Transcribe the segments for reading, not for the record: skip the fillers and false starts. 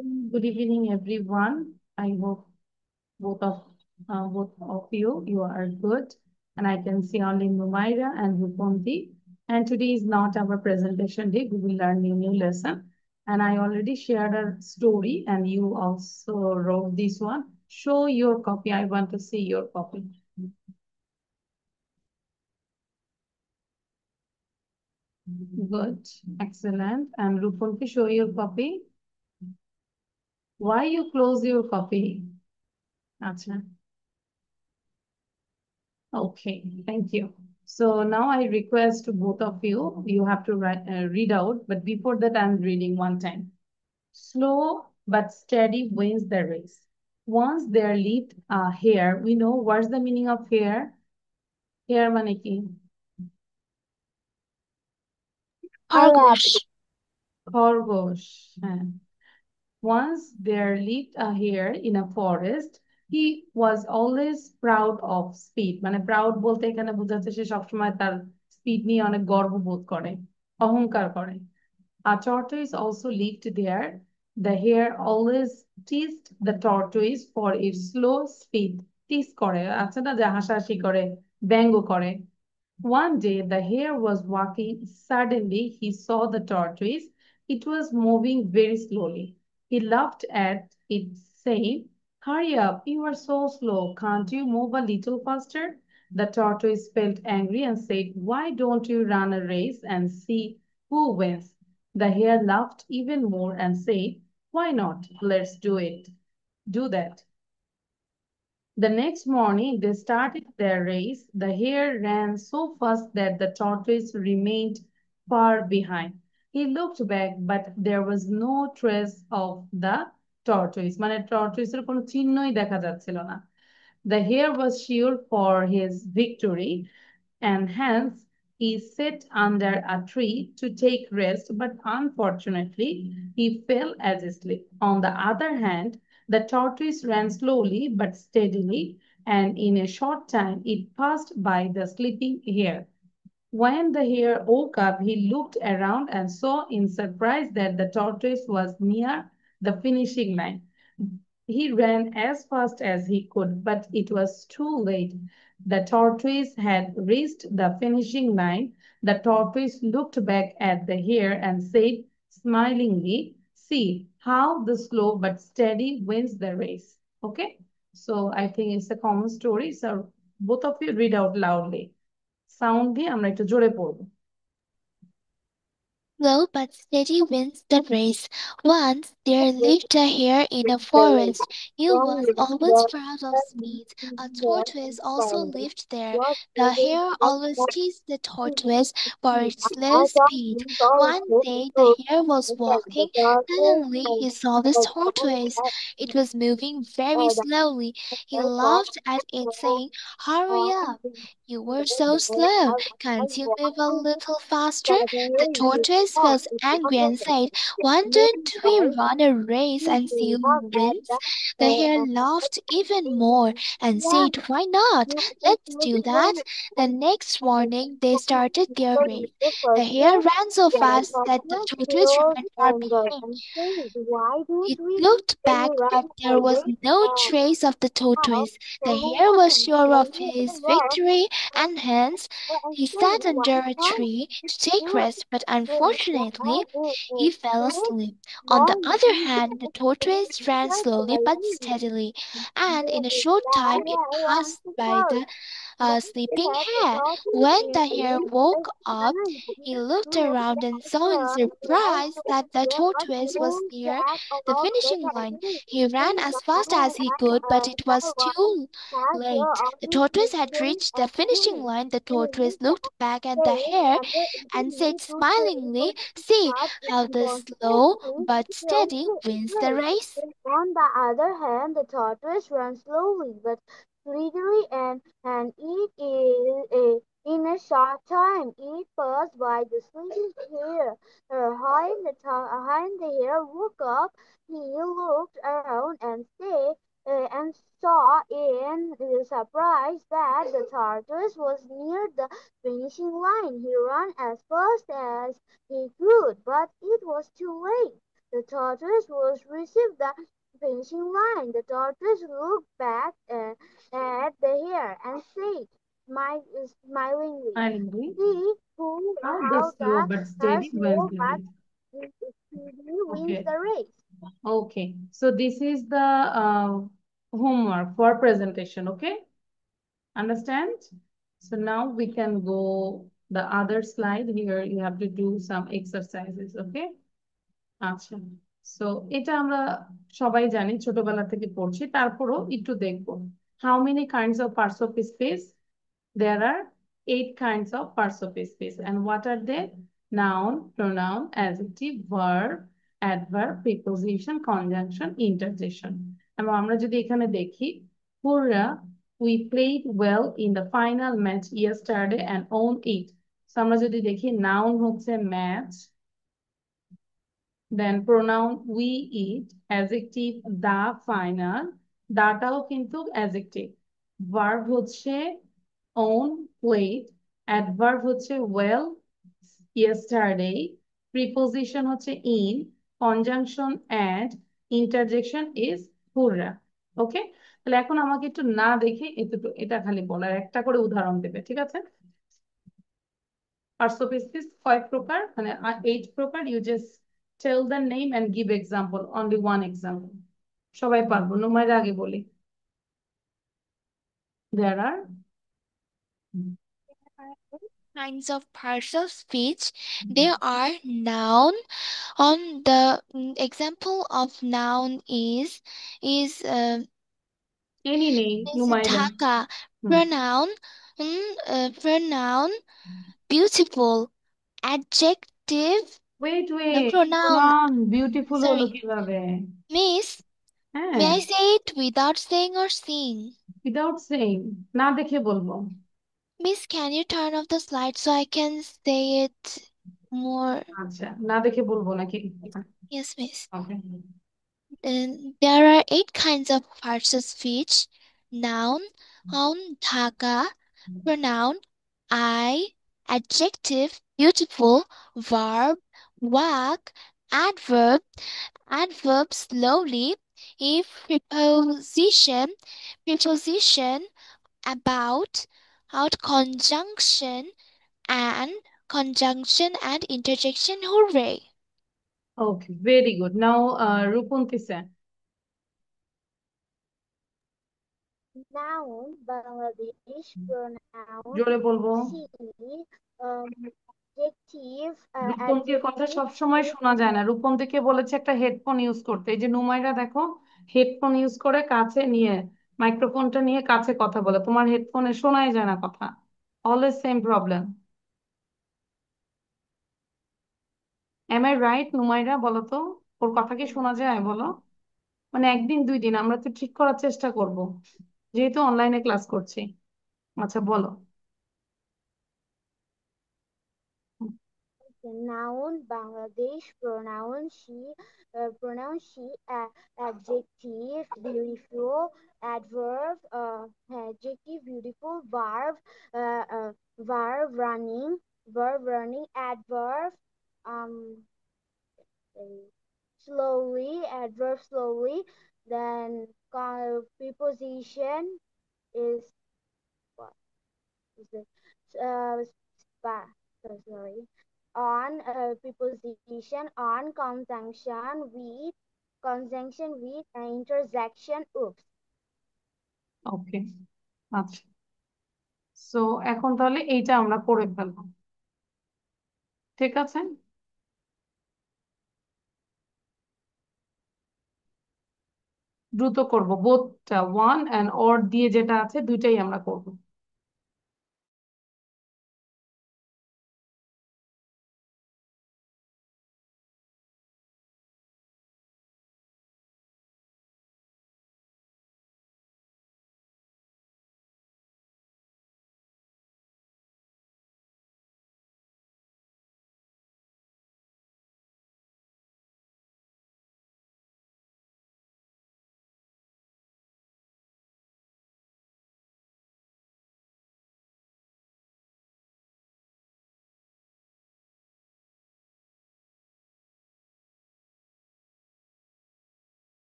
Good evening, everyone. I hope both of you are good, and I can see only Numaira and Ruponti. And today is not our presentation day. We will learn new lesson. And I already shared a story, and you also wrote this one. Show your copy. I want to see your copy. Good, excellent. And Ruponti, show your copy. Why you close your copy? Acha. Okay, thank you. So now I request to both of you, you have to read out, but before that, I'm reading one time. Slow but steady wins the race. Once there lived a hare, we know what's the meaning of hare? Hare মানে কি? খরগোশ খরগোশ। হ্যাঁ। Once there lived a hare in a forest. He was always proud of speed. মানে proud বলতে এখানে বোঝাচ্ছে সে সবসময় তার স্পিড নিয়ে অনেক গর্ববোধ করে, অহংকার করে। A tortoise also lived there. The hare always teased the tortoise for its slow speed. Tease করে, আছে না যে হাসাহাসি করে, ব্যঙ্গ করে। One day the hare was walking. Suddenly he saw the tortoise. It was moving very slowly. He laughed at it, saying, "Hurry up, you are so slow. Can't you move a little faster?" The tortoise felt angry and said, "Why don't you run a race and see who wins?" The hare laughed even more and said, "Why not? Let's do it. Do that." The next morning, they started their race. The hare ran so fast that the tortoise remained far behind. He looked back, but there was no trace of the tortoise. মানে টর্টয়েসের কোনো চিহ্নই দেখা যাচ্ছিল না। The hare was sure for his victory, and hence he sat under a tree to take rest, but unfortunately he fell as asleep. On the other hand, the tortoise ran slowly but steadily, and in a short time it passed by the sleeping hare. When the hare woke up, he looked around and saw in surprise that the tortoise was near the finishing line. He ran as fast as he could, but it was too late. The tortoise had reached the finishing line. The tortoise looked back at the hare and said smilingly, "See how the slow but steady wins the race." Okay? So I think it's a common story. So both of you read out loudly. Sound দিয়ে আমরা একটু জোরে পড়বো। Slow but steady wins the race. Once there lived a hare in a forest. He was always proud of speed. A tortoise also lived there. The hare always teased the tortoise for its slow speed. One day the hare was walking. Suddenly he saw the tortoise. It was moving very slowly. He laughed at it, saying, "Hurry up! You were so slow. Can't you move a little faster?" The tortoise was angry and said, "Why don't we run a race and see who wins?" The hare laughed even more and said, "Why not? Let's do that." The next morning they started their race. The hare ran so fast that the tortoise remained far behind. He looked back, but there was no trace of the tortoise. The hare was sure of his victory, and hence he sat under a tree to take rest, but unfortunately he fell asleep. On the other hand, the tortoise ran slowly but steadily, and in a short time it passed by the a sleeping hare. When the hare woke up, he looked around and saw in surprise that the tortoise was near the finishing line. He ran as fast as he could, but it was too late. The tortoise had reached the finishing line. The tortoise looked back at the hare and said smilingly, "See how the slow but steady wins the race." On the other hand, the tortoise runs slowly but steadily, in a short time it passed by the sleeping hare. When the hare woke up, he looked around and saw in surprise that the tortoise was near the finishing line. He ran as fast as he could, but it was too late. The tortoise was received the finishing line. The tortoise looked back at the hare and said, smilingly, Finally, "See how the how slow the but hare steady wins slow the but race. speedy wins Okay. the race." Okay. So this is the homework for presentation. Okay. Understand? So now we can go the other slide. Here you have to do some exercises. Okay. আচ্ছা, so এটা আমরা সবাই জানি, ছোটবেলা থেকে পড়ছি, তারপরও একটু দেখবো। How many kinds of parts of speech? There are 8 kinds of parts of speech. And what are they? Noun, pronoun, adjective, verb, adverb, preposition, conjunction, interjection. এবং আমরা যদি এখানে দেখি, Purra, we played well in the final match yesterday and won it. So আমরা যদি দেখি, noun হচ্ছে match, then pronoun we eat, adjective the final, দাটাও কিন্তু adjective, verb হচ্ছে own played, adverb হচ্ছে well yesterday, preposition হচ্ছে in, conjunction and, interjection is hurra. ওকে, তাহলে এখন আমাকে একটু না দেখে এটা খালি বলার, একটা করে উদাহরণ দেবে, ঠিক আছে? Parts of speech কয় প্রকার, মানে 8 প্রকার। You just tell the name and give example, only one example. সবাই পারবো, নুমাইর আগে বলি। There are Kinds of parts of speech. There are noun. On the example of noun any name, is নুমাইরা। Dhaka. Hmm. Pronoun. Pronoun. Beautiful. Adjective. Wait, The wait, pronoun. Pronoun beautiful হলো Sorry. কিভাবে? Miss. হ্যাঁ, May I say it without saying or seeing? without saying, না দেখে বলবো। Miss, can you turn off the slide so I can say it more? আচ্ছা, না দেখে বলবো নাকি? Yes, Miss. Okay. There are 8 kinds of parts of speech. Noun, dhaka, pronoun, I, adjective, beautiful, verb, wag, adverb, adverb slowly, if preposition, about, out, and conjunction and interjection. Hooray! Okay, very good. Now, Rupunti sir. Noun, Bangladesh. Pronoun জোরে বলবো। she. Adjective, রূপন্তির কথা adjective সবসময় শোনা যায় না। রূপন্তিকে বলেছে একটা headphone use করতে। এই যে নুমাইরা দেখো, হেডফোন ইউজ করে কাছে নিয়ে, মাইক্রোফোনটা নিয়ে কাছে কথা বলে, তোমার হেডফোনে শোনাই যায় না কথা। Always same problem. Am I right Numaira? বলো তো, ওর কথা কি শোনা যায় বলো? মানে একদিন 2 দিন আমরা তো ঠিক করার চেষ্টা করব, যেহেতু অনলাইনে ক্লাস করছি। আচ্ছা বলো। Noun, Bangladesh. Pronoun she. Adjective, beautiful. Adjective, beautiful. Verb, running. Adverb, um, slowly. Adverb, slowly. Then preposition is what is it? Spa. Sorry. On preposition on conjunction with interjection. Oops. ওকে, আচ্ছা, so এখন তাহলে এইটা আমরা করে ফেলবো, ঠিক আছে? দ্রুত করব, বোথটা ওয়ান অ্যান্ড অর দিয়ে যেটা আছে দুইটাই আমরা করব।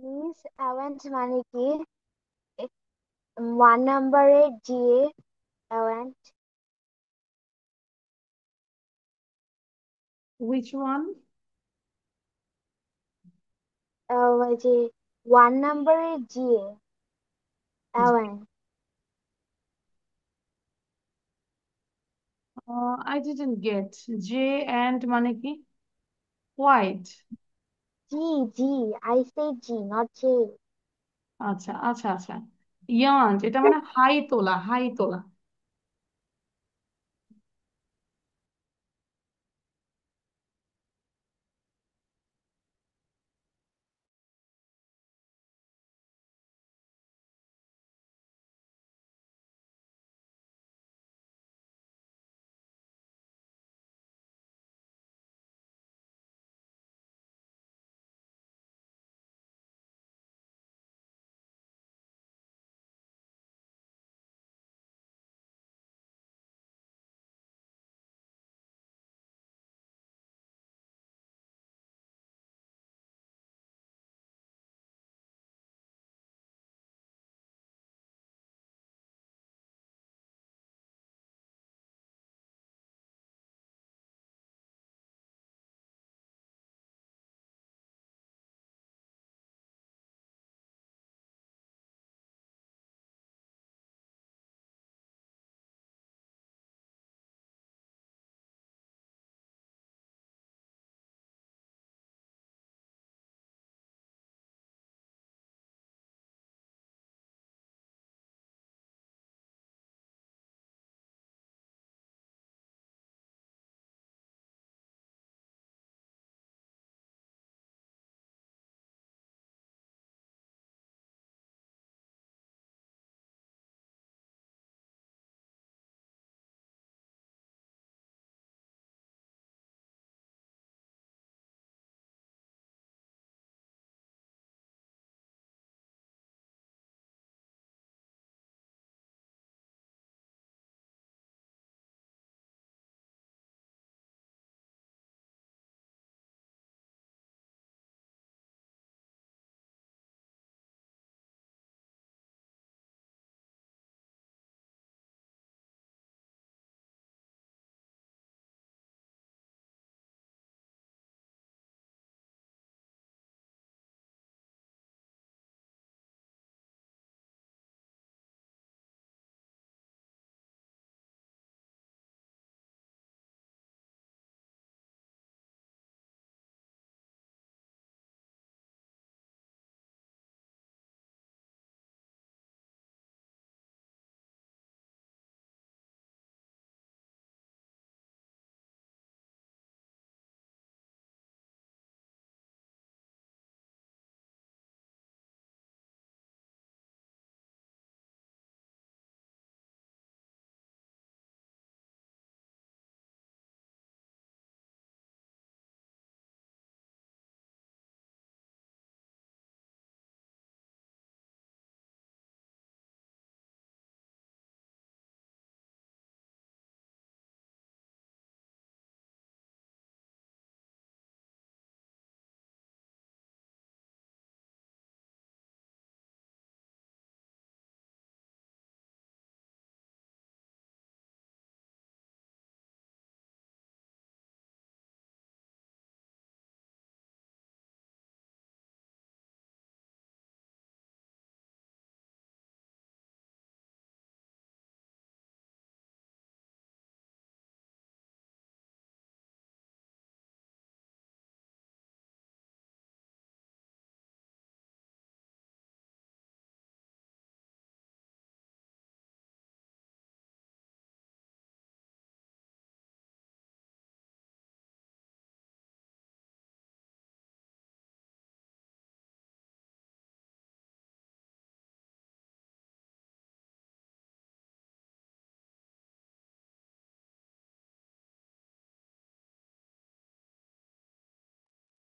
Miss event মানে কি? ওয়ান নাম্বারের যে event Which one? ওই যে ওয়ান নাম্বারের যে event I didn't get. J and মানে কি? White. G I say G not J. আচ্ছা আচ্ছা আচ্ছা। ইয়ান্ট এটা মানে হাই তোলা, হাই তোলা।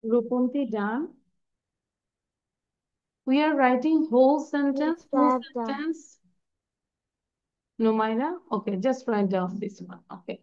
Rupunti done. We are writing whole Yes, sentence, full I've done. sentence. Numaira? Okay, just write down this one. Okay.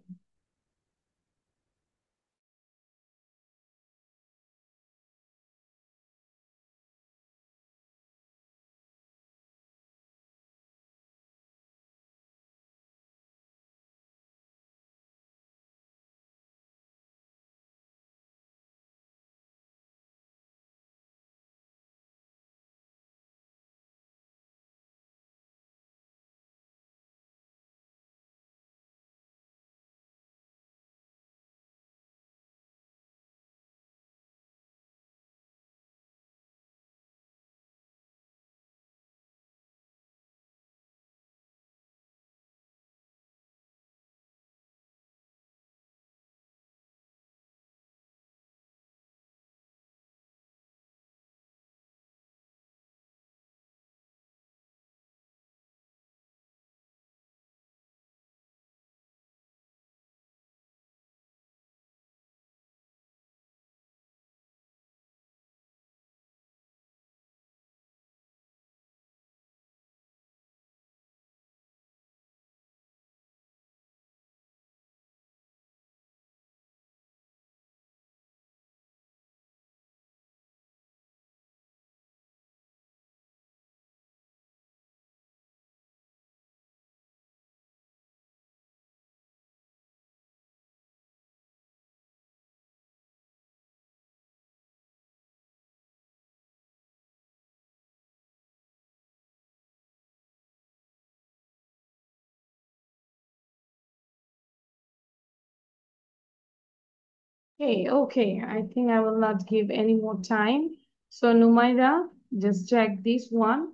Okay. I think I will not give any more time. So, Numaira, just check this one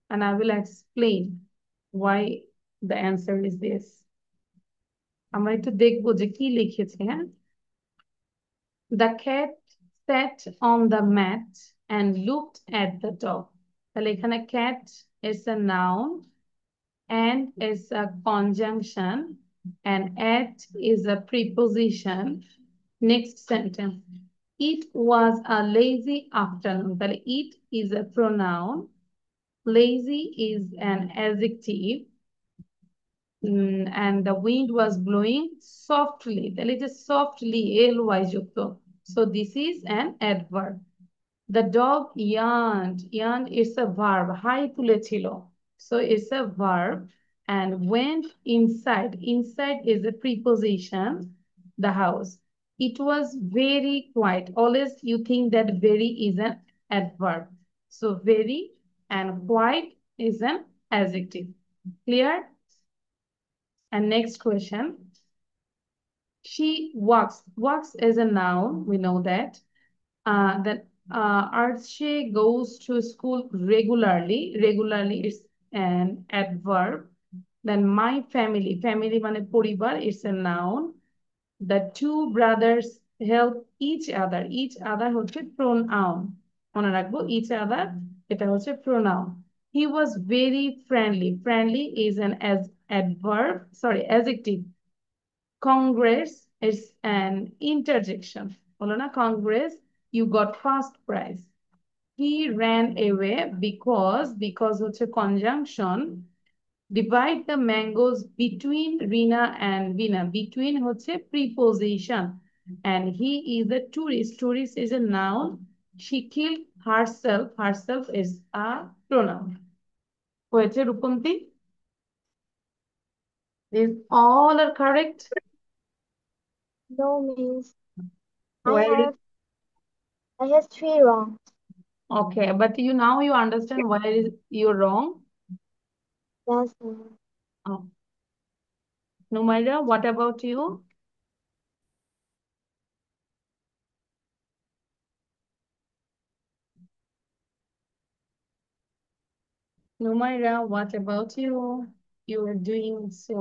and I will explain why the answer is this. আমরা একটু দেখবো যে কি লিখেছে, হ্যাঁ? The cat sat on the mat and looked at the dog. তাহলে এখানে cat is a noun and is a conjunction and at is a preposition. Next sentence. It was a lazy afternoon. তাহলে it is a pronoun. Lazy is an adjective. And the wind was blowing softly. তাহলে যে softly ly যুক্ত. So this is an adverb. The dog yawned. Yawn is a verb. হাই তুলেছিল. So it's a verb. And went inside. Inside is a preposition. The house. It was very quiet. Always you think that very is an adverb. So very and quiet is an adjective. Clear? And next question. She walks. Walks is a noun. We know that. That Archie goes to school regularly. Regularly is an adverb. Then my family. Family মানে পরিবার is a noun. The two brothers help each other. Each other হচ্ছে pronoun. মনে রাখবো each other এটা হচ্ছে pronoun. He was very friendly. Friendly is an adverb. Sorry, adjective. Congress is an interjection. বলো না Congress, you got first prize. He ran away because হচ্ছে conjunction. Divide the mangoes between Rina and Vina. Between হচ্ছে preposition. And he is a tourist. Tourist is a noun. She killed herself. Herself is a pronoun. হয়েছে Rupanti? These all are correct. No, means I Where is have I have three wrong. okay, but now you understand why is you're wrong. Yes, Oh. Numaira, what about you? Numaira, what about you? You are doing so.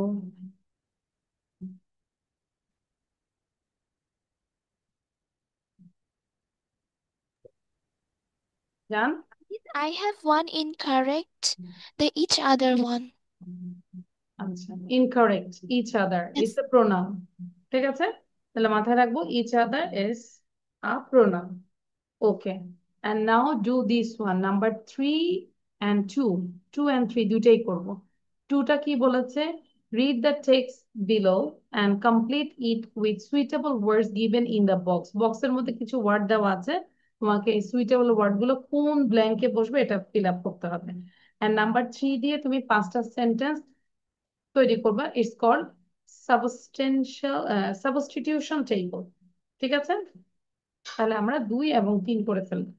Jan? I have one incorrect. The each other one. আচ্ছা, incorrect. Each other is Yes. a pronoun. ঠিক আছে? তাহলে মাথায় রাখবো each other is a pronoun. Okay. And now do this one. Number 3 and 2. 2 and 3 দুইটাই করব। 2টা কি বলেছে? Read the text below and complete it with suitable words given in the box. বক্সের মধ্যে কিছু ওয়ার্ড দেওয়া আছে। তোমাকে এই সুইটেবল ওয়ার্ডগুলো কোন ব্ল্যাঙ্কে বসবে এটা ফিল আপ করতে হবে। And number 3 দিয়ে তুমি 5টা সেন্টেন্স তৈরি করবা। It's called substitution table. ঠিক আছে? তাহলে আমরা 2 এবং 3 করে ফেলবো।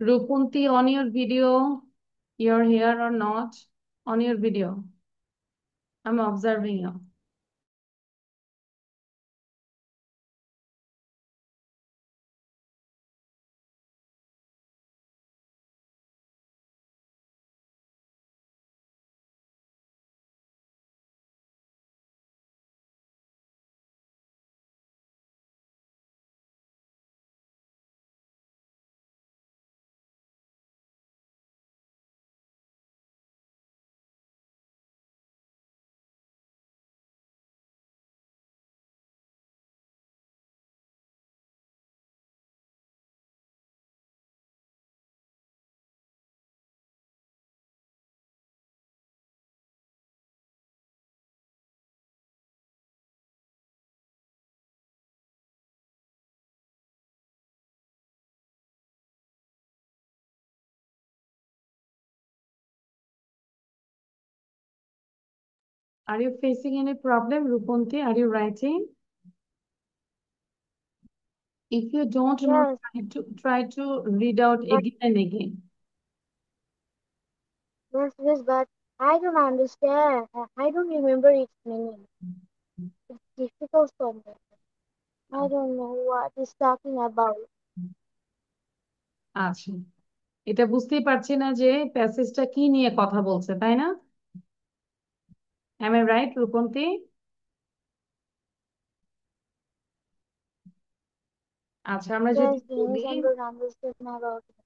Rupunti, on your video, you're here or not? On your video. I'm observing you. Are you facing any problem, Rupunti? Are you writing? If you don't know, Yes, try to read out but again and again. yes, but I don't understand. I don't remember its meaning. It's difficult for me. I don't know what it's talking about. আচ্ছা, এটা বুঝতেই পারছি না যে প্যাসেজটা কি নিয়ে কথা বলছে, তাই না? Am I right, Rupunti? আচ্ছা, আমরা যদি Yes, বলি Dennis, I don't understand about it.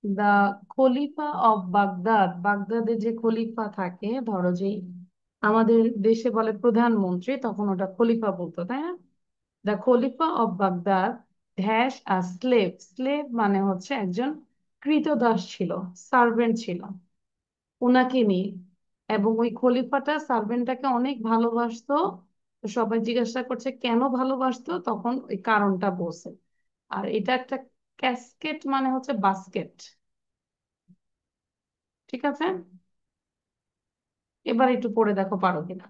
The khalifa of Baghdad, বাগদাদে যে খলিফা থাকে, ধরো যে আমাদের দেশে বলে প্রধানমন্ত্রী, তখন ওটা খলিফা বলতো, তাই না? The Khalifa of Baghdad dash a slave, slave মানে হচ্ছে একজন কৃতদাস ছিল, সার্ভেন্ট ছিল, ওনাকে নিয়ে। এবং ওই খলিফাটা সার্ভেন্টটাকে অনেক ভালোবাসতো। তো সবাই জিজ্ঞাসা করছে কেন ভালোবাসতো, তখন ওই কারণটা বলছে। আর এটা একটা ক্যাসকেট মানে হচ্ছে বাস্কেট। ঠিক আছে, এবার একটু পড়ে দেখো পারো কিনা।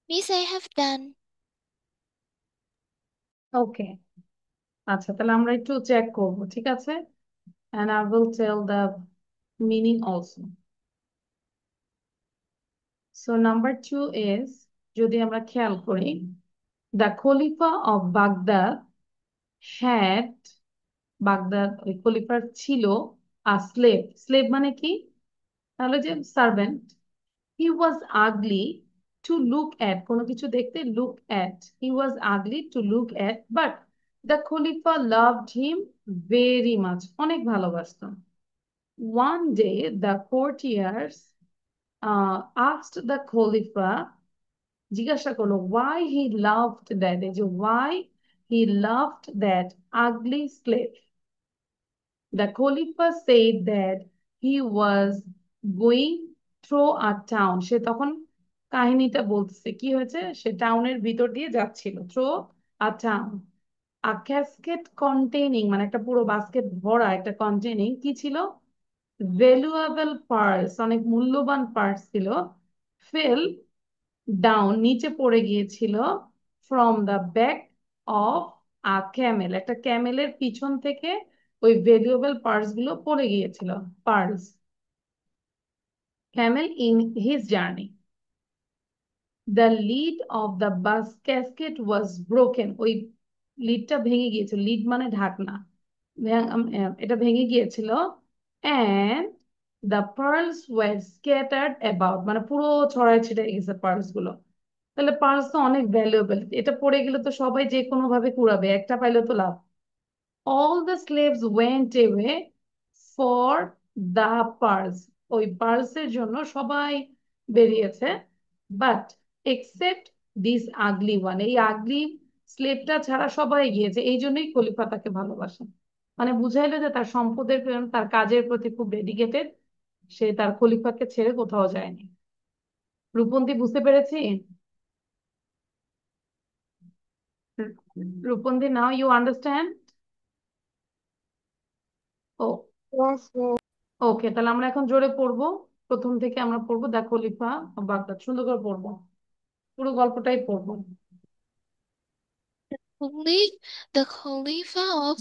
Miss, I have done. ওকে, আচ্ছা তাহলে আমরা একটু চেক করবো, ঠিক আছে? And I will tell the meaning also. So number 2 is, যদি আমরা খেয়াল করি, the Khalifa of Baghdad had, Baghdad ওই খলিফার ছিল a slave. Slave মানে কি? তাহলে যে servant. He was ugly to look at, কোনো কিছু দেখতে look at. He was ugly to look at, but the Khalifa loved him very much. অনেক ভালোবাসতো। One day the courtiers asked the Khalifa, জিজ্ঞাসা করলো why he loved that, এই যে why he loved that ugly slave. The Khalifa said that he was going through a town. সে তখন কাহিনীটা বলতেছে কি হয়েছে, সে টাউনের ভিতর দিয়ে যাচ্ছিল, through a town. A casket containing, মানে একটা পুরো বাস্কেট ভরা একটা containing কি ছিল, ভ্যালুয়েবল পার্লস, অনেক মূল্যবান পার্স ছিল, ফেল ডাউন, নিচে পড়ে গিয়েছিল, from the back of a Camel, একটা ক্যামেলের পিছন থেকে ওই ভ্যালুয়েবল পার্স গুলো পড়ে গিয়েছিল, pearls, Camel in his journey. The lead of the bus casket was broken, ওই লিডটা ভেঙে গিয়েছিল, লিড মানে ঢাকনা, এটা ভেঙে গিয়েছিল, and the pearls were scattered about, মানে পুরো ছড়ায় ছিটায় গেছে পার্লস গুলো। তাহলে পার্লস তো অনেক ভ্যালুয়েবল, এটা পড়ে গেলে তো সবাই যে কোনো ভাবে কুড়াবে, একটা পাইলে তো লাভ। All the slaves went away for the pearls, ওই পার্লসের জন্য সবাই বেরিয়েছে, but except this ugly one, এই আগলি স্লেভটা ছাড়া সবাই গিয়েছে, এই জন্যই খলিফা তাকে ভালোবাসেন। মানে বুঝাইলো যে তার সম্পদের প্রেম, তার কাজের প্রতি খুব ডেডিকেটেড, সে তার খলিফাকে ছেড়ে কোথাও যায়নি। রূপন্তি বুঝতে পেরেছি? Rupandi, now you understand? O Yes, yes. ওকে, তাহলে আমরা এখন জোরে পড়বো, প্রথম থেকে আমরা পড়বো, দেখো খলিফা বাগদাদ, সুন্দর করে পড়বো, পুরো গল্পটাই পড়বো। Khalif, the Khalifa of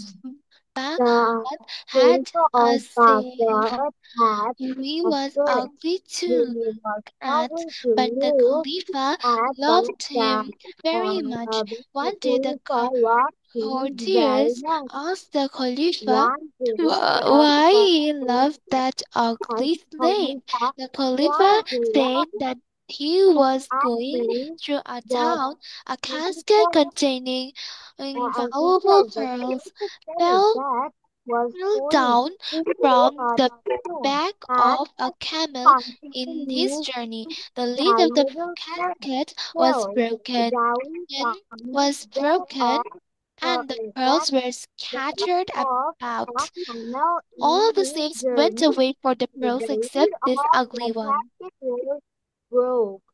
The Baghdad had Khalifa a of slave. Baghdad had He a was slave. ugly He to was look at, ugly to but the look Khalifa at, but loved him very much. the One day the Khalifa loved him very courtiers much. asked the Khalifa One day, why the he loved Khalifa that ugly slave. Khalifa The Khalifa why he said loved that he was going actually through a the town. A casket Khalifa containing and valuable the pearls Khalifa said fell that was fell going down into from a the stone back and of a camel in his continued journey. The lid of the valuable casket was pearls broken down and from was the back broken, of and the back pearls were scattered of about. a camel All in the his slaves went journey. away for the The pearls lid except this of ugly the one. casket was broke,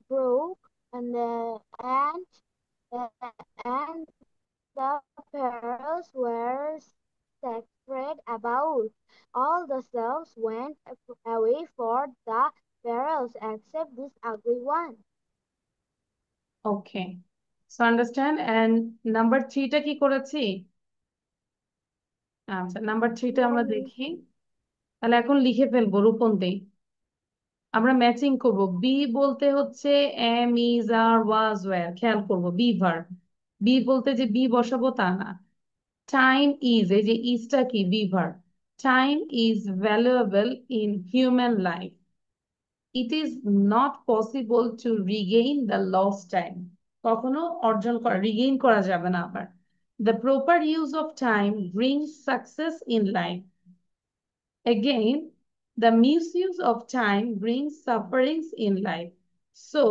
broke, and uh, and the pearls were scattered about. All the slaves went away for the pearls except this ugly one. Okay, so understand. And number 3টা কি করেছি? আচ্ছা, number 3টা আমরা দেখি, তাহলে এখন লিখে ফেলবো রূপন্তি, আমরা ম্যাচিং করব। বি বলতে হচ্ছে am, is, are, was, were, খেয়াল করবো বি ভার্ব। বি বলতে যে বি বসাবো তা না। টাইম ইজ, এই যে ইজটা কি, be verb. Time is valuable in human life. It is not possible to Regain the lost time, কখনো অর্জন করা, রিগেইন করা যাবে না আবার। The proper use of time brings success in life. Again, the misuse of time brings sufferings in life. So,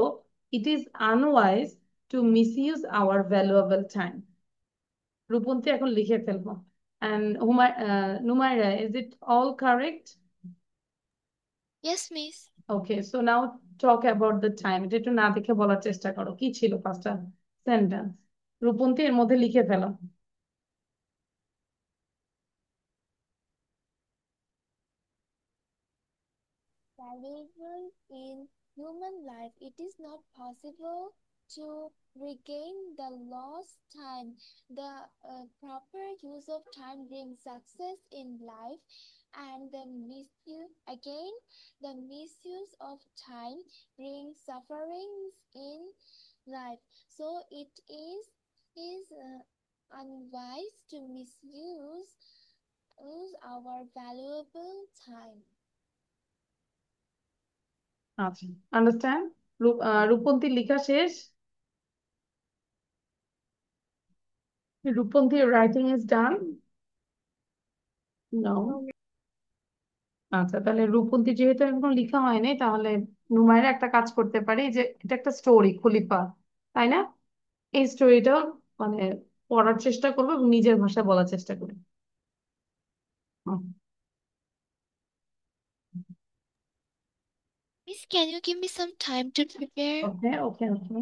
it is unwise to misuse our valuable time. Rupanti এখন লিখে ফেলবো। And Numaira, is it all correct? Yes, miss. Okay, so now talk about the time. এটা একটু না দেখে বলার চেষ্টা করো, কি ছিল পাঁচটা সেন্টেন্স। রূপন্তি এর মধ্যে লিখে ফেলো। valuable in human life. It is not possible to regain the lost time. The proper use of time brings success in life, and the misuse of time brings sufferings in life. So it is unwise to misuse use our valuable time. আচ্ছা, understand? রূপন্তীর লেখা শেষ? রূপন্তীর writing is done? No. আচ্ছা, তাহলে রূপন্তি যেহেতু এখন লেখা হয়নি, তাহলে নুমাইরা একটা কাজ করতে পারি, যে এটা একটা স্টোরি খলিফা, তাই না? এই স্টোরিটা মানে পড়ার চেষ্টা করবো এবং নিজের ভাষায় বলার চেষ্টা করি। Miss, can you give me some time to prepare? Okay okay okay.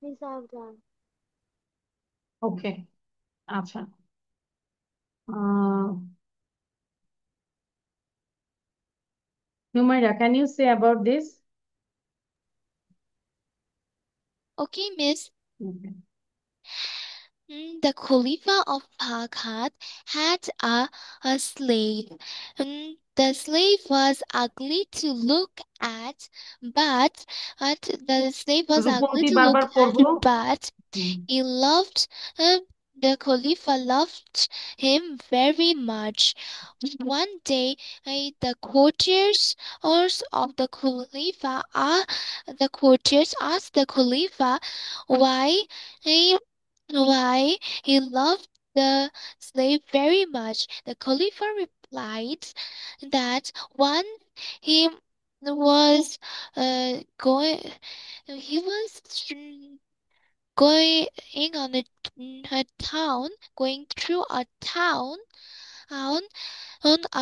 Miss, I've done. ওকে, আচ্ছা। আহ নুমাইরা, can you say about this? Okay, Miss. Okay. The Khalifa of Baghdad had a slave. The slave was ugly to look at, but the slave was ugly Rupanti to বারবার look পড়বো। but he loved the Khalifa loved him very much. One day, the courtiers of the courtiers asked the Khalifa why he why he loved the slave very much. The Khalifa replied that one he was going he was going on a town going through a town on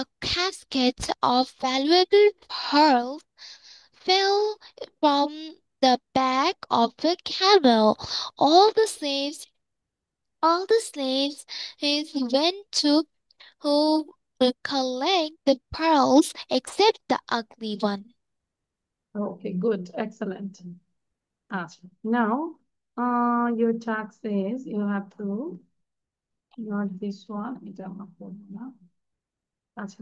a casket of valuable pearls fell from the back of a camel. All the slaves all the slaves went to who collect the pearls except the ugly one. Okay, good, excellent. Now, your task is you have to not this one. এটা আমার পড়বো না। আচ্ছা,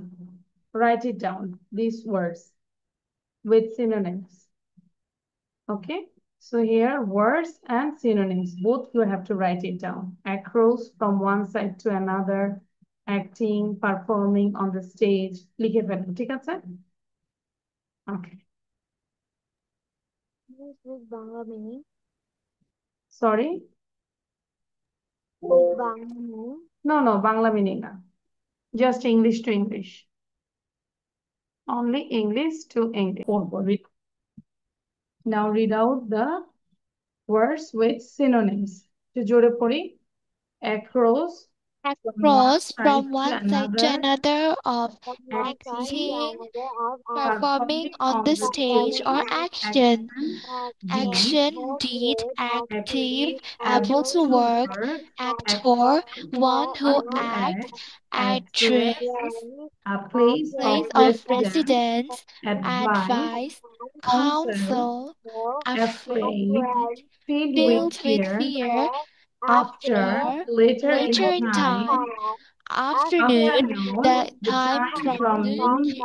write it down these words with synonyms. Okay, so here words and synonyms, both you have to write it down. Across from one side to another, acting, performing on the stage. লিখে ফেলুন, ঠিক আছে? Okay. Miss, with Bangla meaning. Sorry? With Bangla meaning. No, Bangla meaning না. Just English to English. Only English to English. Now read out the words with synonyms. তো জোরে পড়ি. Across, Across side from to one side to another, another of from one side to acting, acting, another of performing performing on on the the stage, performing or stage, on the action. action, deed, Action, action, deed, deed, active, activity, able able to to activity, work, work, actor, actor, one one who one who who acts, acts, actress, address, actress, a place of place actress, of residence, residence, advice, advice, counsel, counsel, actor, afraid, afraid, afraid, filled with filled with fear, fear, after, after, after, later in later in time, time, time, afternoon, afternoon, afternoon, the the time time from from time noon from noon to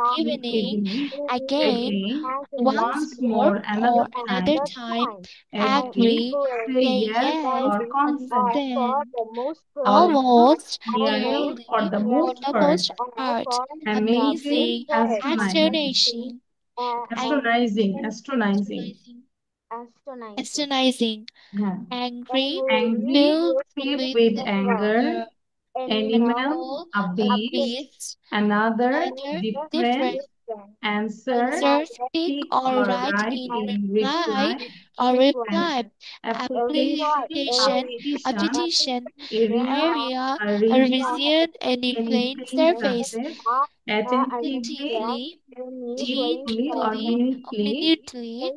to evening, evening, again, evening, again, once afternoon, once more more or another another time, another time, time. agree, agree, Agree, say say yes yes, or agree, consent, for consent, the most a part, little, almost, nearly, almost, or nearly, the for most the nearly, part, most part, for the most amazing, amazing, part, astonishing, amazing, astonishing, astonishing, astonishing. astonishing, astonishing, astonishing, Yeah. angry, angry, Angry, filled filled with with anger, anger, anger, animal, animal, animal, a a beast, beast, another, another, different, different, different, answer, answer, another, speak speak or or write write in in reply, reply, or reply, and reply, reply, application, a application, a petition, petition, application, area, area, a a region, revision, any any plain plain surface, surface, a attentively, region, attentively, deeply or deeply, or minutely, minutely,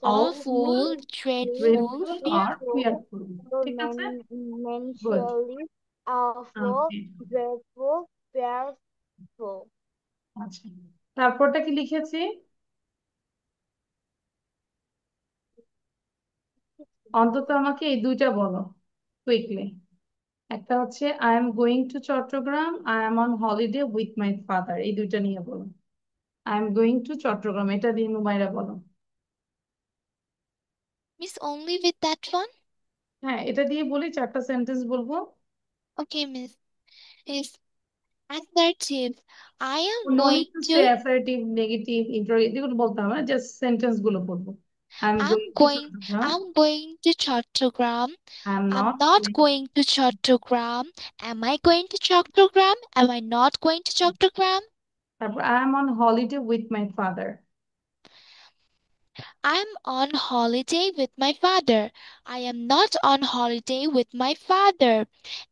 awful, awful, dreadful, dreadful or fearful. fearful. ঠিক আছে? Good. mensually, awful, Okay. dreadful, fearful. আচ্ছা। তারপরটা কি লিখেছি? অন্তত আমাকে এই দুইটা বলো কুইকলি। একটা হচ্ছে I am going to Chattogram, I am on holiday with my father, এই দুইটা নিয়ে বলো। I am going to Chattogram, এটা দিয়ে নুমাইরা বলো। Miss, only with that one? হ্যাঁ, এটা দিয়ে বলি, চারটা সেন্টেন্স বলবো। Okay, Miss. Is assertive. I am no going need to say to. Assertive, negative, interrogative এগুলো বলতে হবে না, জাস্ট সেন্টেন্স গুলো বলবো। I am I'm going to going. Chittagong, I'm going to Chattogram. I am I'm not not going, going to Chattogram. Am I going to Chattogram? Am I not going to Chattogram? তারপর I am on holiday with my father, I'm on holiday with my father. I am not on holiday with my father.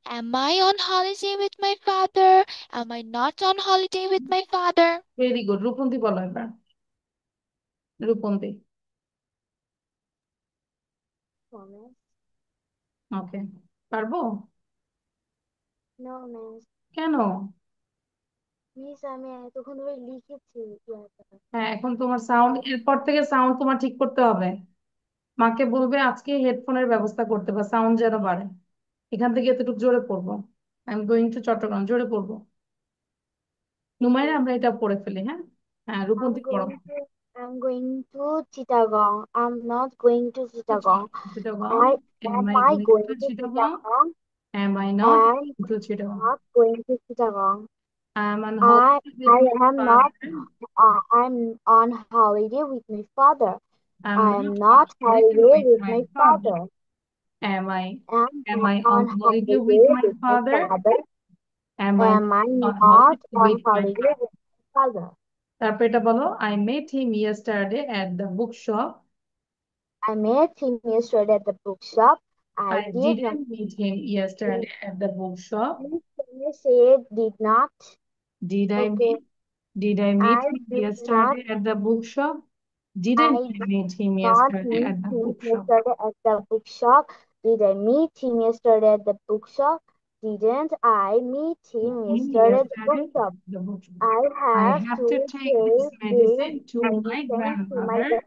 Am I on holiday with my father? Am I not on holiday with my father? Very good. Rupanti বলো এবার, Rupanti. Promise. ওকে, পারবো? No, miss. কেন? Miss আমি এতক্ষণ ধরে লিখেছি ইয়াটা। হ্যাঁ, এখন তোমার সাউন্ড, এরপর থেকে সাউন্ড তোমার ঠিক করতে হবে। মাকে বলবে আজকে হেডফোনের ব্যবস্থা করতে, বা সাউন্ড যেন বাড়ে। এখান থেকে এতটুকু জোরে পড়বো, I am going to Chattogram, জোরে পড়বো। নুমাইরা, Okay. আমরা এটা পড়ে ফেলি। হ্যাঁ, হ্যাঁ, রূপন্তি I'm পড়ো। going to I'm going to Chittagong. I'm not going to Chittagong. Chittagong, I am am I I going going to to Chittagong, Chittagong? am I not I'm going to Chittagong, not going to Chittagong. I am on I holiday with I my am not father, I'm on holiday with my father. I'm I not am on not holiday holiday with with my my father, father. am I, I'm am not I on on holiday with holiday my with my father, father. am I Am I on not holiday on with my holiday with my father? তারপর এটা বলো, I met him yesterday at the bookshop, I met him yesterday at the bookshop. I I did not. didn't meet him yesterday at the bookshop, Please can you say did not? did I Okay. meet, did I meet I him did not. yesterday at the bookshop, I didn't I did meet him not yesterday meet at the him bookshop, yesterday at the bookshop. Did I meet him yesterday at the bookshop? Didn't I meet him him yesterday at the yesterday bookshop? at the bookshop. I I have have to to take this take this medicine to my medicine to my grandmother.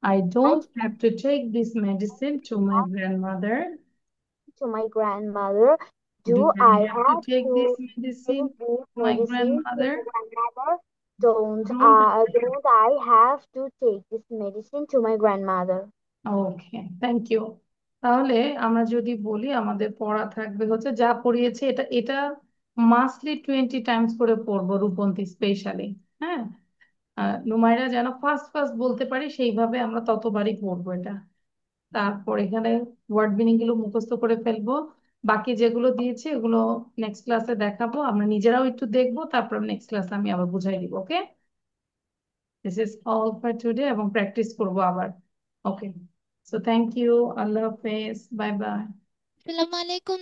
I I don't have to take this medicine to my grandmother. to my grandmother. Do Do I I have to have take this to medicine take this to my medicine to my grandmother? grandmother? Don't. Don't I have to take this medicine to my grandmother? Okay, thank you. তাহলে আমরা যদি বলি, আমাদের পড়া থাকবে হচ্ছে যা পড়িয়েছে, এটা এটা মাসলি 20 টাইমস করে পড়বো রূপন্তি স্পেশালি। হ্যাঁ, নুমাইরা যেন ফার্স্ট ফার্স্ট বলতে পারি, সেইভাবে আমরা ততবারই পড়বো এটা। তারপর এখানে ওয়ার্ড মিনিং গুলো মুখস্থ করে ফেলবো। বাকি যেগুলো দিয়েছে ওগুলো নেক্সট ক্লাসে দেখাবো, আমরা নিজেরাও একটু দেখবো, তারপর নেক্সট ক্লাসে আমি আবার বুঝাই দিব। Okay, this is all for today, এবং প্র্যাকটিস করবো আবার। ওকে, সো থ্যাংক ইউ, আল্লাহ হাফেজ, বাই বাই। Assalamualaikum.